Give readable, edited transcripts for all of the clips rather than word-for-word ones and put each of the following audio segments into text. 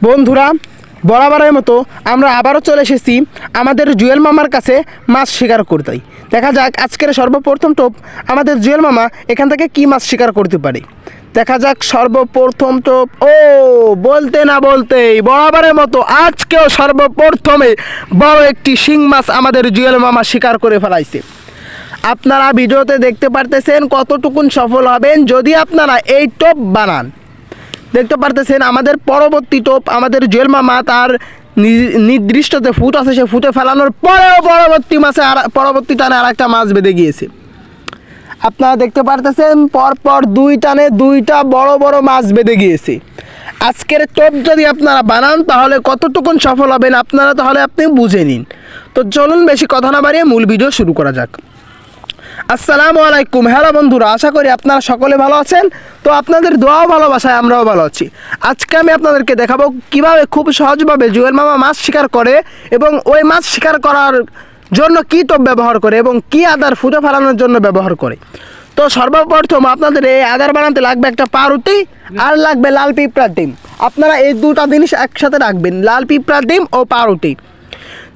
বন্ধুরা, বরাবরের মতো আমরা আবারও চলে এসেছি আমাদের জুয়েল মামার কাছে মাছ শিকার করতে। দেখা যাক আজকের সর্বপ্রথম টোপ আমাদের জুয়েল মামা এখান থেকে কি মাছ শিকার করতে পারে। দেখা যাক সর্বপ্রথম টোপ। ও বলতে না বলতেই বরাবরের মতো আজকেও সর্বপ্রথমে বড় একটি শিং মাছ আমাদের জুয়েল মামা শিকার করে ফেলাইছে। আপনারা ভিডিওতে দেখতে পারতেছেন কতটুকুন সফল হবেন যদি আপনারা এই টোপ বানান। দেখতে পারতেছেন আমাদের পরবর্তী টোপ আমাদের জুয়েল মামা তার নির্দিষ্ট যে ফুট আছে সে ফুটে ফেলানোর পরেও পরবর্তী টানে আর একটা মাছ বেঁধে গিয়েছে। আপনারা দেখতে পারতেছেন পরপর দুই টানে দুইটা বড় বড় মাছ বেঁধে গিয়েছে। আজকের টোপ যদি আপনারা বানান তাহলে কতটুকুন সফল হবেন আপনারা তাহলে আপনি বুঝে নিন। তো চলুন বেশি কথা না বাড়িয়ে মূল ভিডিও শুরু করা যাক। আসসালামু আলাইকুম। হ্যালো বন্ধুরা, আশা করি আপনারা সকলে ভালো আছেন। তো আপনাদের দোয়াও ভালোবাসায় আমরাও ভালো আছি। আজকে আমি আপনাদেরকে দেখাবো কিভাবে খুব সহজভাবে জুয়েল মামা মাছ শিকার করে এবং ওই মাছ শিকার করার জন্য কী টোপ ব্যবহার করে এবং কী আদার ফুটে ফেলানোর জন্য ব্যবহার করে। তো সর্বপ্রথম আপনাদের এই আদার বানাতে লাগবে একটা পাউরুটি আর লাগবে লাল পিঁপড়ার ডিম। আপনারা এই দুটো জিনিস একসাথে রাখবেন, লাল পিঁপড়ার ডিম ও পাউরুটি।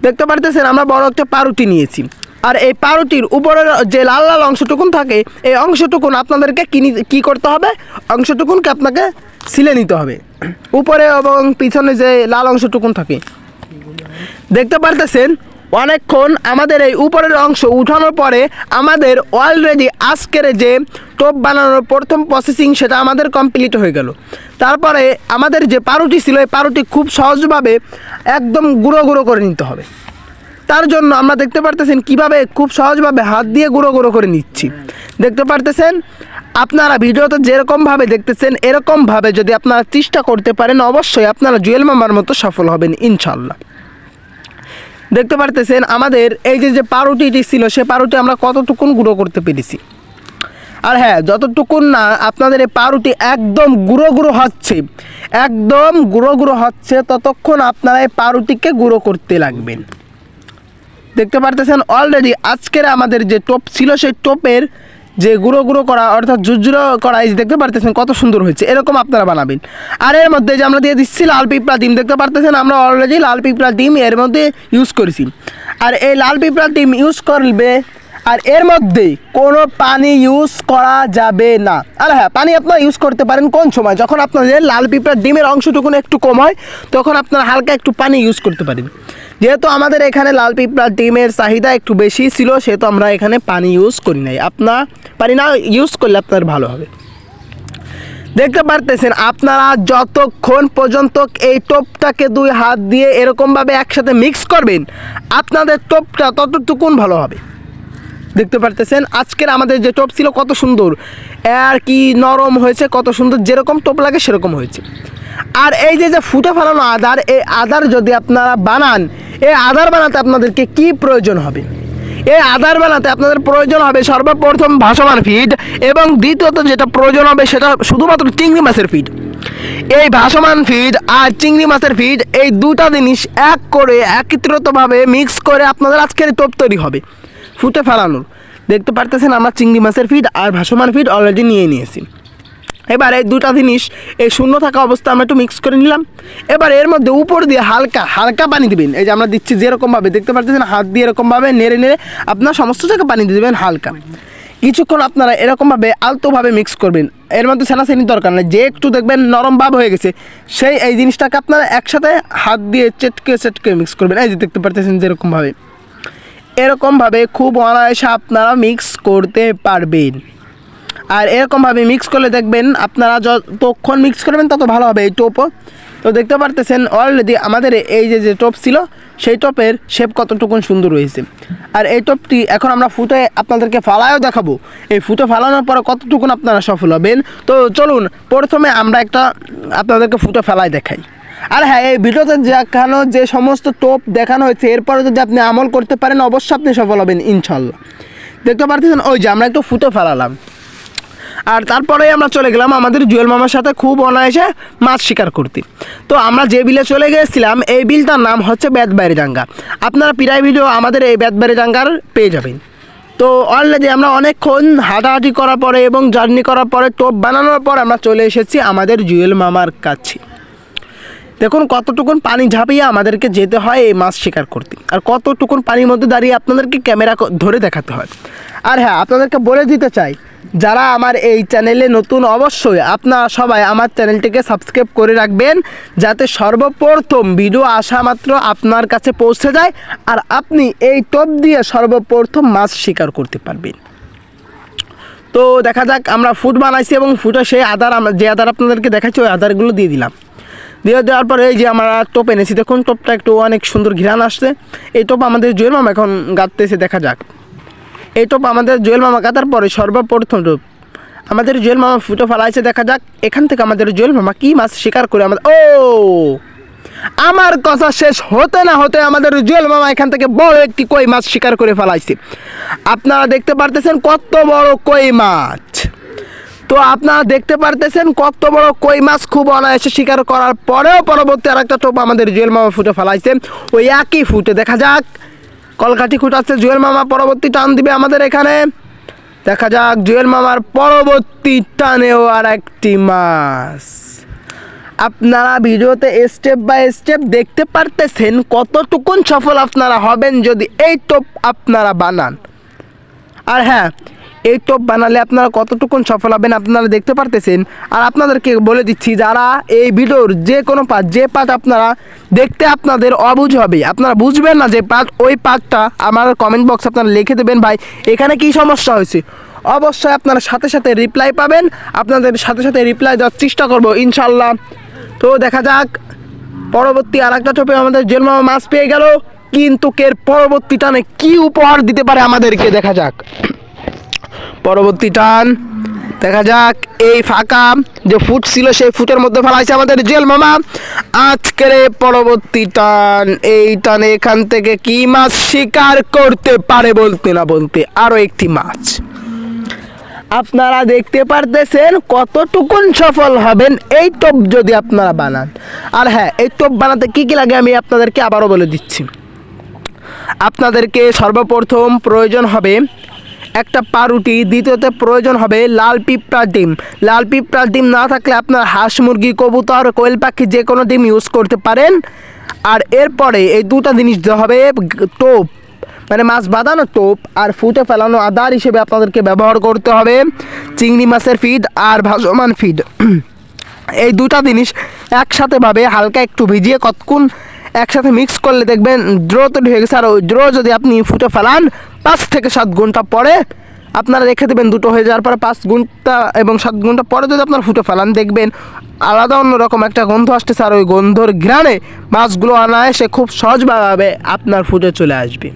দেখতে পারতেছেন আমরা বড় একটা পাউরুটি নিয়েছি। আর এই পাউরুটির উপরের যে লাল লাল অংশটুকুন থাকে এই অংশটুকুন আপনাদেরকে কী করতে হবে, অংশটুকুনকে আপনাকে ছিলে নিতে হবে। উপরে এবং পিছনে যে লাল অংশটুকুন থাকে দেখতে পারতেছেন অনেকক্ষণ আমাদের এই উপরের অংশ উঠানোর পরে আমাদের অলরেডি আজকের যে টোপ বানানোর প্রথম প্রসেসিং সেটা আমাদের কমপ্লিট হয়ে গেল। তারপরে আমাদের যে পাউরুটি ছিল এই পাউরুটি খুব সহজভাবে একদম গুঁড়ো গুঁড়ো করে নিতে হবে। তার জন্য আমরা দেখতে পারতেছেন কিভাবে খুব সহজভাবে হাত দিয়ে গুঁড়ো গুঁড়ো করে নিচ্ছি। দেখতে পারতেছেন আপনারা ভিডিওতে যেরকমভাবে দেখতেছেন এরকমভাবে যদি আপনারা চেষ্টা করতে পারেন অবশ্যই আপনারা জুয়েল মামার মতো সফল হবেন ইনশাল্লাহ। দেখতে পারতেছেন আমাদের এই যে পাউরুটিটি ছিল সে পাউরুটি আমরা কতটুকুন গুঁড়ো করতে পেরেছি। আর হ্যাঁ, যতটুকুন না আপনাদের এই পাউরুটি একদম গুঁড়ো গুঁড়ো হচ্ছে, একদম গুঁড়ো গুঁড়ো হচ্ছে ততক্ষণ আপনারা এই পাউরুটিকে গুঁড়ো করতে লাগবেন। দেখতে পারতেছেন অলরেডি আজকের আমাদের যে টোপ ছিল সেই টোপের যে গুঁড়ো গুঁড়ো করা অর্থাৎ ঝুরঝুরো করা এই দেখতে পারতেছেন কত সুন্দর হয়েছে। এরকম আপনারা বানাবেন। আর এর মধ্যে যে আমরা দিয়ে দিচ্ছি লাল পিঁপড়া ডিম, দেখতে পারতেছেন আমরা অলরেডি লাল পিঁপড়া ডিম এর মধ্যে ইউজ করেছি। আর এই লাল পিঁপড়া ডিম ইউজ করবে আর এর মধ্যে কোনো পানি ইউজ করা যাবে না। আর হ্যাঁ, পানি আপনারা ইউজ করতে পারেন কোন সময়, যখন আপনাদের লাল পিঁপড়ার ডিমের অংশটুকুন একটু কম হয় তখন আপনারা হালকা একটু পানি ইউজ করতে পারেন। যেহেতু আমাদের এখানে লাল পিঁপড়ার ডিমের চাহিদা একটু বেশি ছিল সেহেতু আমরা এখানে পানি ইউজ করি নাই। আপনার পানি না ইউজ করলে আপনার ভালো হবে। দেখতে পারতেছেন আপনারা যতক্ষণ পর্যন্ত এই টোপটাকে দুই হাত দিয়ে এরকমভাবে একসাথে মিক্স করবেন আপনাদের টোপটা ততটুকুন ভালো হবে। দেখতে পারতেছেন আজকের আমাদের যে টোপ ছিল কত সুন্দর, আর কি নরম হয়েছে, কত সুন্দর যেরকম টোপ লাগে সেরকম হয়েছে। আর এই যে ফুটে ফেলানো আদার, এই আদার যদি আপনারা বানান, এই আদার বানাতে আপনাদেরকে কি প্রয়োজন হবে? এই আদার বানাতে আপনাদের প্রয়োজন হবে সর্বপ্রথম ভাসমান ফিড এবং দ্বিতীয়ত যেটা প্রয়োজন হবে সেটা শুধুমাত্র চিংড়ি মাছের ফিড। এই ভাসমান ফিড আর চিংড়ি মাছের ফিড এই দুটা জিনিস এক করে একত্রিতভাবে মিক্স করে আপনাদের আজকের টোপ তৈরি হবে ফুটে ফেলানোর। দেখতে পারতেছেন আমরা চিংড়ি মাছের ফিড আর ভাসমান ফিড অলরেডি নিয়ে নিয়েছি। এবার এই দুটা জিনিস এই শূন্য থাকা অবস্থা আমরা একটু মিক্স করে নিলাম। এবার এর মধ্যে উপর দিয়ে হালকা হালকা পানি দিবেন। এই যে আমরা দিচ্ছি যেরকমভাবে দেখতে পারতেছেন হাত দিয়ে এরকমভাবে নেড়ে নেড়ে আপনার সমস্ত জায়গায় পানি দিয়ে দেবেন হালকা। কিছুক্ষণ আপনারা এরকমভাবে আলতোভাবে মিক্স করবেন। এর মধ্যে ছানাছানির দরকার নেই, যে একটু দেখবেন নরম ভাব হয়ে গেছে এই জিনিসটাকে আপনারা একসাথে হাত দিয়ে চেটকে মিক্স করবেন। এই যে দেখতে পারতেছেন যেরকমভাবে এরকমভাবে খুব অনায়াসে আপনারা মিক্স করতে পারবেন। আর এরকমভাবে মিক্স করলে দেখবেন আপনারা যতক্ষণ মিক্স করবেন তত ভালো হবে এই টোপও। তো দেখতে পারতেছেন অলরেডি আমাদের এই যে টোপ ছিল সেই টোপের শেপ কতটুকুন সুন্দর হয়েছে। আর এই টোপটি এখন আমরা ফুটে আপনাদেরকে ফালায়ও দেখাবো। এই ফুটে ফালানোর পরে কতটুকুন আপনারা সফল হবেন। তো চলুন প্রথমে আমরা একটা আপনাদেরকে ফুটে ফেলায় দেখাই। আর হ্যাঁ, এই ভিডিওতে দেখানো যে সমস্ত টোপ দেখানো হয়েছে এরপরে যদি আপনি আমল করতে পারেন অবশ্যই আপনি সফল হবেন ইনশাল্লাহ। দেখতে পারতেছেন ওই যে আমরা একটু ফুটে ফেলালাম আর তারপরে আমরা চলে গেলাম আমাদের জুয়েল মামার সাথে খুব অনায়াসে মাছ শিকার করতে। তো আমরা যে বিলে চলে গিয়েছিলাম এই বিলটার নাম হচ্ছে বেতবাড়ি ডাঙ্গা। আপনারা প্রায় ভিডিও আমাদের এই বেতবাড়ি ডাঙ্গার পেয়ে যাবেন। তো অলরেডি আমরা অনেকক্ষণ হাঁটাহাঁটি করার পরে এবং জার্নি করার পরে টোপ বানানোর পর আমরা চলে এসেছি আমাদের জুয়েল মামার কাছে। দেখুন কতটুকুন পানি ঝাঁপিয়ে আমাদেরকে যেতে হয় এই মাছ শিকার করতে, আর কতটুকুন পানির মধ্যে দাঁড়িয়ে আপনাদেরকে ক্যামেরা ধরে দেখাতে হয়। আর হ্যাঁ, আপনাদেরকে বলে দিতে চাই, যারা আমার এই চ্যানেলে নতুন, অবশ্যই আপনারা সবাই আমার চ্যানেলটিকে সাবস্ক্রাইব করে রাখবেন, যাতে সর্বপ্রথম ভিডিও আসা মাত্র আপনার কাছে পৌঁছে যায় আর আপনি এই টোপ দিয়ে সর্বপ্রথম মাছ শিকার করতে পারবেন। তো দেখা যাক, আমরা ফুট বানাইছি এবং ফুটে সেই আদার, যে আদার আপনাদেরকে দেখাচ্ছি ওই আদারগুলো দিয়ে দিলাম। দেওয়ার পরে এই যে আমরা টোপ এনেছি, দেখুন টোপটা একটু অনেক সুন্দর ঘ্রাণ আসছে। এই টোপ আমাদের জুয়েল মামা এখন গাঁথতেছে, দেখা যাক। এই টোপ আমাদের জুয়েল মামা গাঁথার পরে সর্বপ্রথম টোপ আমাদের জুয়েল মামা ফুটো ফেলাইছে, দেখা যাক এখান থেকে আমাদের জুয়েল মামা কী মাছ শিকার করে আমাদের। আমার কথা শেষ হতে না হতে আমাদের জুয়েল মামা এখান থেকে বড় একটি কই মাছ শিকার করে ফেলাইছে। আপনারা দেখতে পারতেছেন কত বড় কই মাছ। তো আপনারা দেখতে পারতেছেন কত বড় কই মাছ খুব অনায়াসে শিকার করার পরেও পরবর্তী আরেকটা টোপ আমাদের জুয়েল মামা ফুটে ফেলাইছে ওই একই ফুটে। দেখা যাক, কলকাঠি ফুটাচ্ছে জুয়েল মামা, পরবর্তী টান দিবে আমাদের এখানে। দেখা যাক জুয়েল মামার পরবর্তী টানেও আর একটি মাছ। আপনারা ভিডিওতে স্টেপ বাই স্টেপ দেখতে পারতেছেন কতটুকুন সফল আপনারা হবেন যদি এই টোপ আপনারা বানান। আর হ্যাঁ, এই টোপ বানালে আপনারা কতটুকুন সফল হবেন আপনারা দেখতে পারতেছেন। আর আপনাদেরকে বলে দিচ্ছি, যারা এই ভিডিওর যে কোনো পার্ট, যে পার্ট আপনারা দেখতে আপনাদের অবুঝ হবে, আপনারা বুঝবেন না যে পার্ট, ওই পার্টটা আমার কমেন্ট বক্সে আপনারা লিখে দেবেন, ভাই এখানে কী সমস্যা হয়েছে। অবশ্যই আপনারা সাথে সাথে রিপ্লাই পাবেন, আপনাদের সাথে সাথে রিপ্লাই দেওয়ার চেষ্টা করবো ইনশাল্লাহ। তো দেখা যাক, পরবর্তী আর একটা টোপে আমাদের জুয়েল মামা মাছ পেয়ে গেল, কিন্তু এর পরবর্তী টানে কী উপহার দিতে পারে আমাদেরকে, দেখা যাক। পরবর্তী টান, দেখা যাক এই ফাঁকা যে ফুট ছিল সেই ফুটের মধ্যে ফেলাইছে আমাদের জুয়েল মামা। আজকের পরবর্তী টান, এই টানে এখান থেকে কি মাছ শিকার করতে পারে বলতে না বলতে আরও একটি মাছ। আপনারা দেখতে পারতেছেন কতটুকুন সফল হবেন এই টোপ যদি আপনারা বানান। আর হ্যাঁ, এই টোপ বানাতে কী কী লাগে আমি আপনাদেরকে আবারও বলে দিচ্ছি। আপনাদেরকে সর্বপ্রথম প্রয়োজন হবে একটা পাউরুটি, দ্বিতীয়তে প্রয়োজন হবে লাল পিঁপড়ার ডিম। লাল পিঁপড়ার ডিম না থাকলে আপনার হাঁস, মুরগি, কবুতর, কোয়েল পাখি যে কোনো ডিম ইউজ করতে পারেন। আর এরপরে এই দুটো জিনিস দেওয়া হবে টোপ, মানে মাছ বাঁধানো টোপ আর ফুটে ফেলানো আদার হিসেবে আপনাদেরকে ব্যবহার করতে হবে চিংড়ি মাছের ফিড আর ভাসমান ফিড। এই দুটো জিনিস একসাথে ভাবে হালকা একটু ভিজিয়ে কতক্ষণ একসাথে মিক্স করলে দেখবেন ড্রো তৈরি হয়ে গেছে। আর ওই ড্রো যদি আপনি ফুটে ফেলান 5 থেকে 7 ঘন্টা পরে আপনারা রেখে দেবেন, দুটো হয়ে যাওয়ার পরে 5 ঘন্টা এবং 7 ঘন্টা পরে যদি আপনারা ফুটে ফেলান দেখবেন আলাদা অন্যরকম একটা গন্ধ আসতেছে। আর ওই গন্ধর ঘ্রাণে মাছগুলো অনায়াসে খুব সহজভাবে আপনার ফুটে চলে আসবে।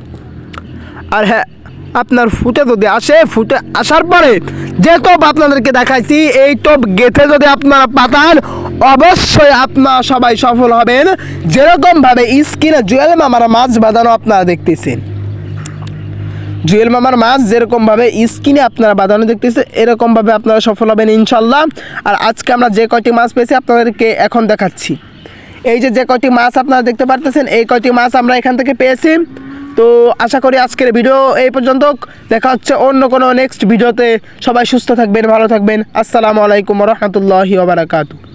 আর হ্যাঁ, আপনার ফুটে যদি আসে, ফুটে আসার পরে যে টোপ আপনাদেরকে দেখাইছি এই টোপ গেঁথে যদি আপনারা পাতান অবশ্যই আপনারা সবাই সফল হবেন। যেরকমভাবে স্ক্রিনে জুয়েল মামার মাছ বাঁধানো আপনারা দেখতেছেন, জুয়েল মামার মাছ যেরকমভাবে স্ক্রিনে আপনারা বাঁধানো দেখতেছেন এরকমভাবে আপনারা সফল হবেন ইনশাল্লাহ। আর আজকে আমরা যে কয়টি মাছ পেয়েছি আপনাদেরকে এখন দেখাচ্ছি। এই যে কয়টি মাছ আপনারা দেখতে পারতেছেন, এই কয়টি মাছ আমরা এখান থেকে পেয়েছি। তো আশা করি আজকের ভিডিও এই পর্যন্ত, দেখা হচ্ছে অন্য কোনো নেক্সট ভিডিওতে। সবাই সুস্থ থাকবেন, ভালো থাকবেন। আসসালামু আলাইকুম ওয়া রাহমাতুল্লাহি ওয়া বারাকাতুহু।